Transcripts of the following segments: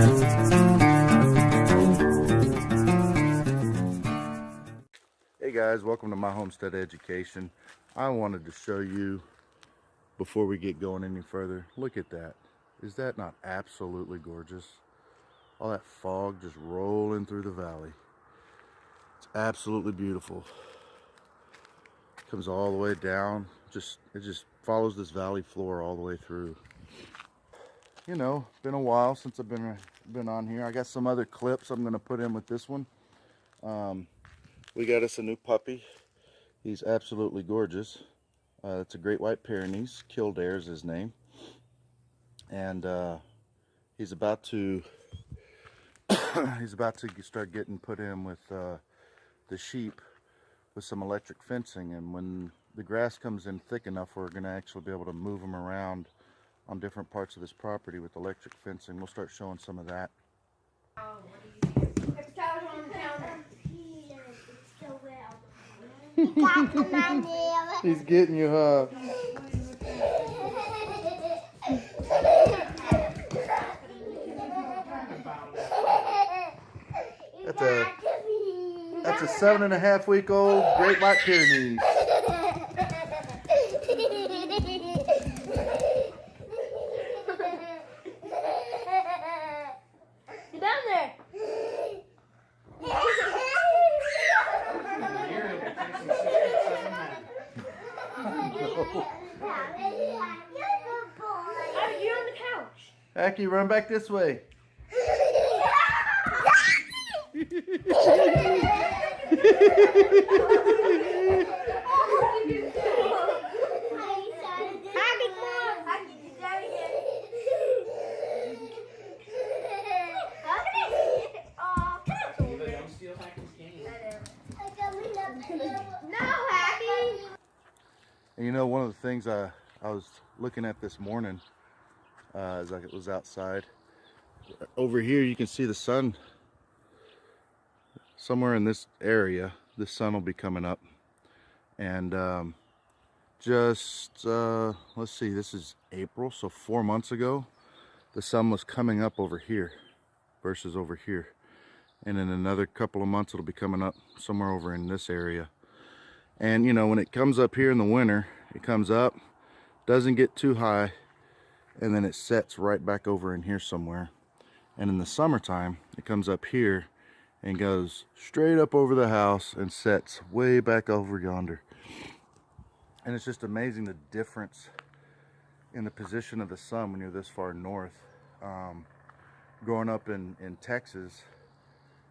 Hey guys, welcome to my homestead education. I wanted to show you, before we get going any further, look at that. Is that not absolutely gorgeous? All that fog just rolling through the valley. It's absolutely beautiful. Comes all the way down. It just follows this valley floor all the way through. You know, been a while since I've been on here. I got some other clips I'm going to put in with this one. We got us a new puppy. He's absolutely gorgeous. It's a great white Pyrenees. Kildare is his name. And he's about to start getting put in with the sheep with some electric fencing. And when the grass comes in thick enough, we're going to actually be able to move him around on different parts of this property with electric fencing. We'll start showing some of that. Oh, what do you do? It's towels on the counter. He's getting you, huh? That's a 7.5-week-old Great White Pyrenees. Get down there. You're on the couch. Aki, run back this way. And you know, one of the things I was looking at this morning as I was outside, over here you can see the sun. Somewhere in this area, the sun will be coming up. And let's see, this is April, so 4 months ago, the sun was coming up over here versus over here. And in another couple of months, it'll be coming up somewhere over in this area. And you know, when it comes up here in the winter, it comes up, doesn't get too high, and then it sets right back over in here somewhere. And in the summertime, it comes up here and goes straight up over the house and sets way back over yonder. And it's just amazing the difference in the position of the sun when you're this far north. Growing up in Texas,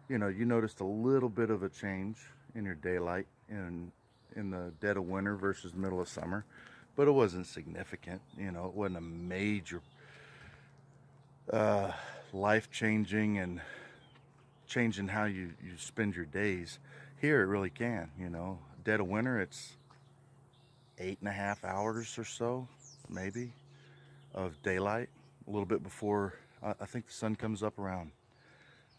you know, you noticed a little bit of a change in your daylight in the dead of winter versus the middle of summer, but it wasn't significant. You know, it wasn't a major life-changing and changing how you spend your days. Here it really can. You know, dead of winter, it's 8.5 hours or so, maybe, of daylight. A little bit before, I think the sun comes up around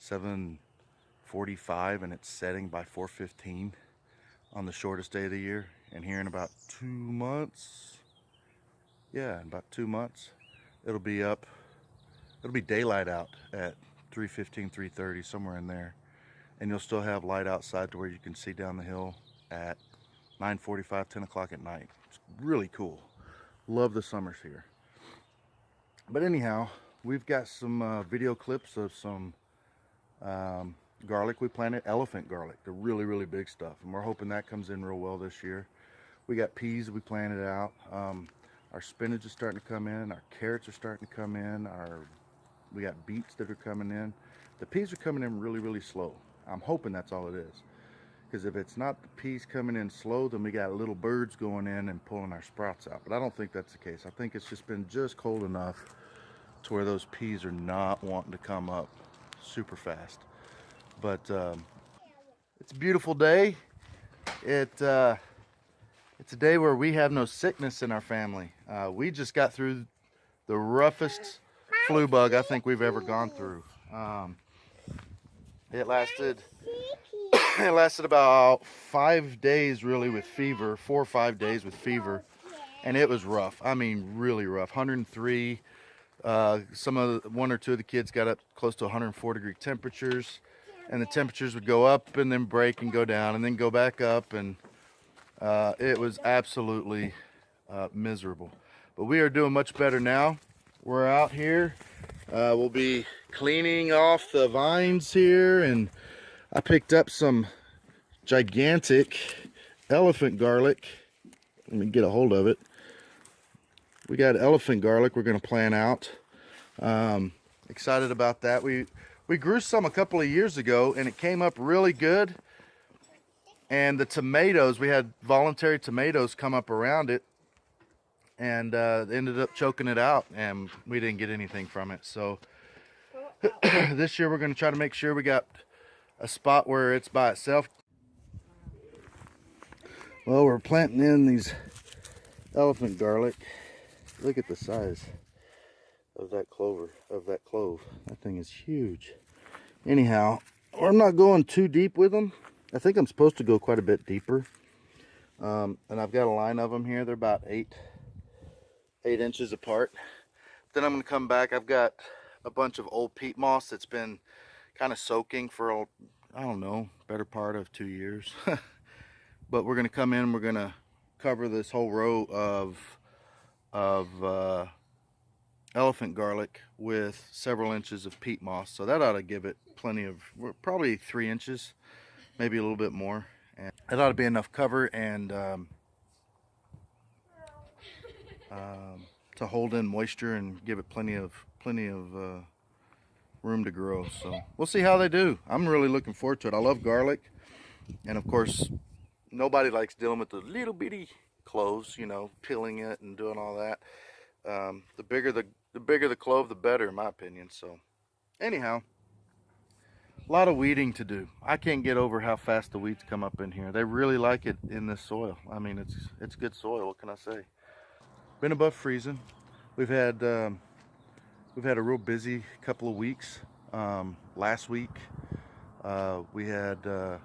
7:45 and it's setting by 4:15 on the shortest day of the year. And here in about 2 months, yeah, in about 2 months, it'll be daylight out at 3:15, 3:30, somewhere in there. And you'll still have light outside to where you can see down the hill at 9:45, 10 o'clock at night. It's really cool. Love the summers here. But anyhow, we've got some video clips of some garlic we planted, elephant garlic, the really, really big stuff. And we're hoping that comes in real well this year. We got peas we planted out. Our spinach is starting to come in. Our carrots are starting to come in. We got beets that are coming in. The peas are coming in really, really slow. I'm hoping that's all it is. Because if it's not the peas coming in slow, then we got little birds going in and pulling our sprouts out. But I don't think that's the case. I think it's just been just cold enough to where those peas are not wanting to come up super fast. But it's a beautiful day. It's a day where we have no sickness in our family. We just got through the roughest flu bug I think we've ever gone through. It lasted about 5 days really with fever, 4 or 5 days with fever, and it was rough. I mean, really rough. 103 One or two of the kids got up close to 104-degree temperatures, and the temperatures would go up and then break and go down and then go back up, and it was absolutely miserable. But we are doing much better now. We're out here. We'll be cleaning off the vines here, and I picked up some gigantic elephant garlic. Let me get a hold of it. We got elephant garlic we're going to plant out. Excited about that. We grew some a couple of years ago, and it came up really good. And the tomatoes, we had voluntary tomatoes come up around it, and ended up choking it out, and we didn't get anything from it. So this year we're going to try to make sure we got a spot where it's by itself. Well, we're planting in these elephant garlic. Look at the size of that clove. That thing is huge. Anyhow, I'm not going too deep with them. I think I'm supposed to go quite a bit deeper. And I've got a line of them here. They're about 8 inches apart. Then I'm going to come back. I've got a bunch of old peat moss that's been kind of soaking for, I don't know, better part of 2 years. But we're going to come in, we're going to cover this whole row of elephant garlic with several inches of peat moss. So that ought to give it plenty of, probably 3 inches, maybe a little bit more. And it ought to be enough cover and to hold in moisture and give it plenty of room to grow. So we'll see how they do. I'm really looking forward to it. I love garlic, and of course nobody likes dealing with the little bitty cloves, you know, peeling it and doing all that. The bigger the clove, the better, in my opinion. So anyhow, a lot of weeding to do. I can't get over how fast the weeds come up in here. They really like it in this soil. I mean, it's good soil. What can I say? Been above freezing. We've had a real busy couple of weeks. Last week we had the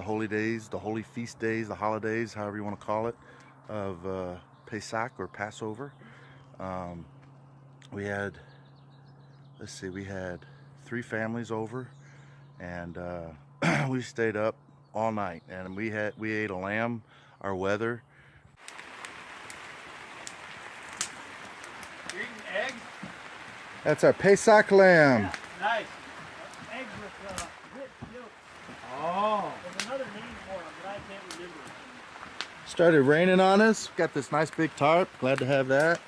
holy days, the holy feast days, the holidays, however you want to call it, of Pesach or Passover. We had 3 families over, and we stayed up all night, and we ate a lamb, our weather. You're eating eggs? That's our Pesach lamb. Yeah, nice. Eggs with whipped yolk. Oh. There's another name for them, but I can't remember. Started raining on us. Got this nice big tarp. Glad to have that.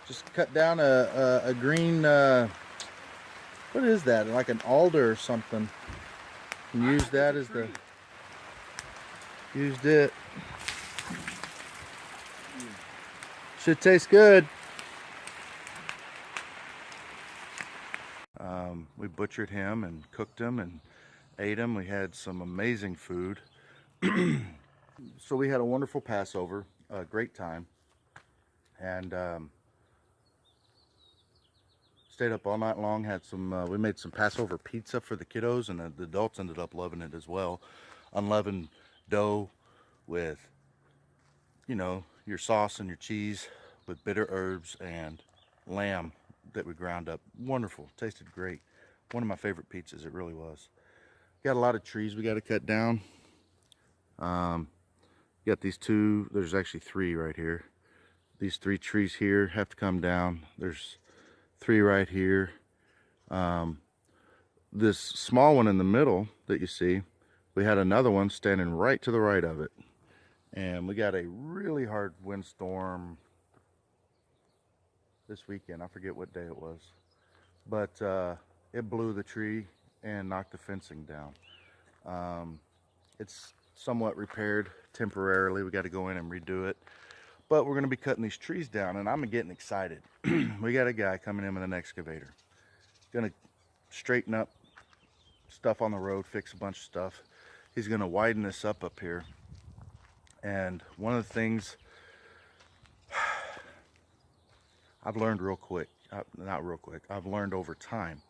Just cut down a green, what is that? Like an alder or something. And use that as the, used it. Should taste good. We butchered him and cooked him and ate him. We had some amazing food. So we had a wonderful Passover, a great time, and stayed up all night long. Had some. We made some Passover pizza for the kiddos, and the adults ended up loving it as well. Unleavened dough with, you know, your sauce and your cheese with bitter herbs and lamb that we ground up. Wonderful, tasted great. One of my favorite pizzas, it really was. Got a lot of trees we got to cut down. Got these 2, there's actually 3 right here. These 3 trees here have to come down. There's 3 right here. This small one in the middle that you see, we had another one standing right to the right of it. And we got a really hard windstorm this weekend. I forget what day it was. But it blew the tree and knocked the fencing down. It's somewhat repaired temporarily. We got to go in and redo it. But we're going to be cutting these trees down, and I'm getting excited. We got a guy coming in with an excavator. Going to straighten up stuff on the road, fix a bunch of stuff. He's going to widen this up here. And one of the things I've learned I've learned over time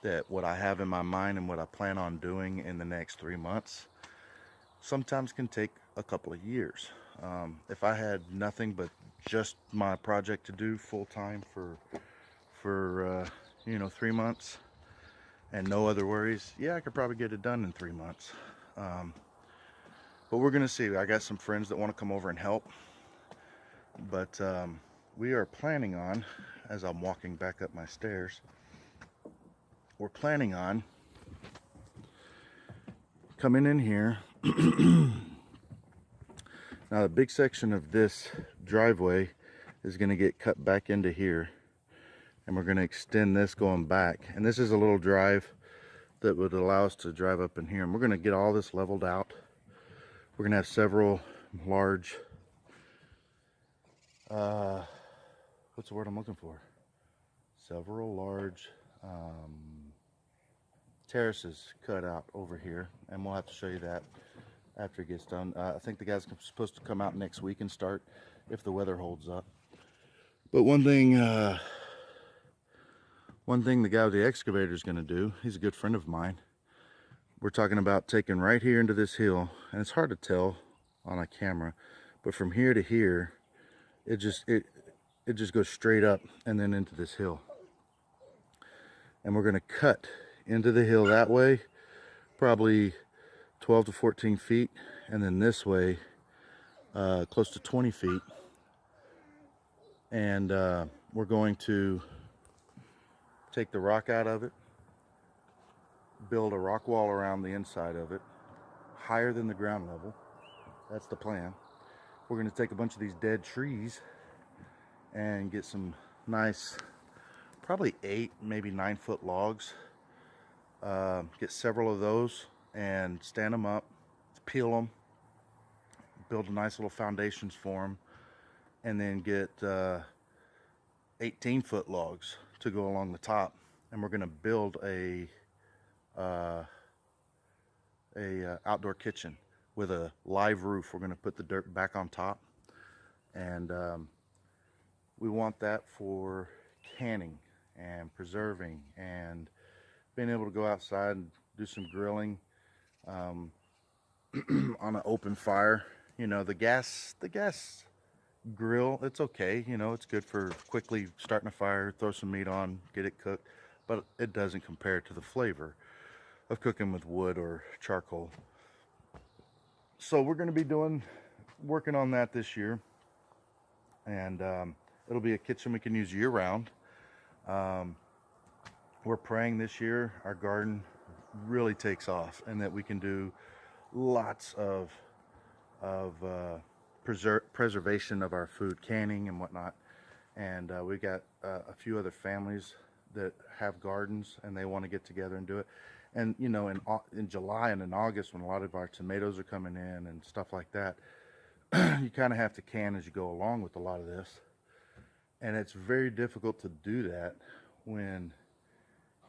that what I have in my mind and what I plan on doing in the next 3 months sometimes can take a couple of years. If I had nothing but just my project to do full time for you know, 3 months and no other worries, yeah, I could probably get it done in 3 months. But we're gonna see. I got some friends that want to come over and help, but we are planning on, as I'm walking back up my stairs, we're planning on coming in here. Now the big section of this driveway is going to get cut back into here, and we're going to extend this going back, and this is a little drive that would allow us to drive up in here, and we're going to get all this leveled out. We're going to have several large what's the word I'm looking for? Several large terraces cut out over here, and we'll have to show you that after it gets done. I think the guys are supposed to come out next week and start if the weather holds up. But one thing the guy with the excavator is going to do, he's a good friend of mine. We're talking about taking right here into this hill, and it's hard to tell on a camera, but from here to here, it just goes straight up and then into this hill. And we're going to cut into the hill that way, probably 12 to 14 feet, and then this way close to 20 feet. And we're going to take the rock out of it, build a rock wall around the inside of it, higher than the ground level. That's the plan. We're going to take a bunch of these dead trees and get some nice, probably 8, maybe 9 foot logs. Get several of those and stand them up, peel them, build a nice little foundations for them, and then get 18 foot logs to go along the top. And we're going to build a outdoor kitchen with a live roof. We're going to put the dirt back on top, and we want that for canning and preserving and being able to go outside and do some grilling on an open fire. You know, the gas grill, it's okay, you know, it's good for quickly starting a fire, throw some meat on, get it cooked, but it doesn't compare to the flavor of cooking with wood or charcoal. So we're going to be working on that this year, and it'll be a kitchen we can use year round. We're praying this year our garden really takes off, and that we can do lots of preservation of our food, canning and whatnot. And we got a few other families that have gardens, and they want to get together and do it. And you know, in July and in August, when a lot of our tomatoes are coming in and stuff like that, you kind of have to can as you go along with a lot of this. And it's very difficult to do that when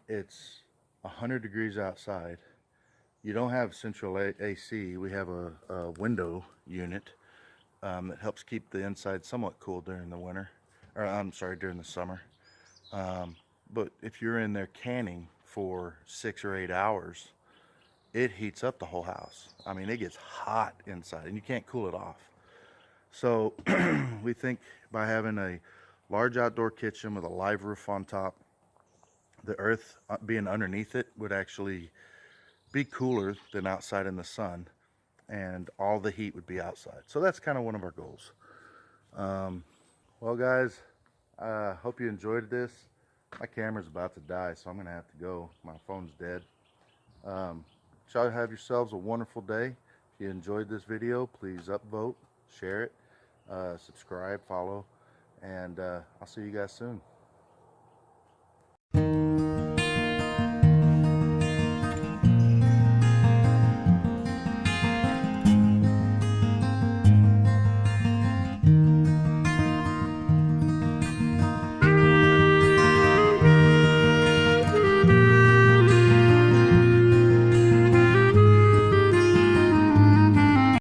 it's 100 degrees outside. You don't have central AC. We have a window unit that helps keep the inside somewhat cool during the winter, or I'm sorry, during the summer. But if you're in there canning for 6 or 8 hours, it heats up the whole house. I mean, it gets hot inside, and you can't cool it off. So we think by having a large outdoor kitchen with a live roof on top, the earth being underneath it would actually be cooler than outside in the sun, and all the heat would be outside. So that's kind of one of our goals. Well guys, I hope you enjoyed this. My camera's about to die, so I'm gonna have to go. My phone's dead. Y'all have yourselves a wonderful day. If you enjoyed this video, please upvote, share it, subscribe, follow, and I'll see you guys soon.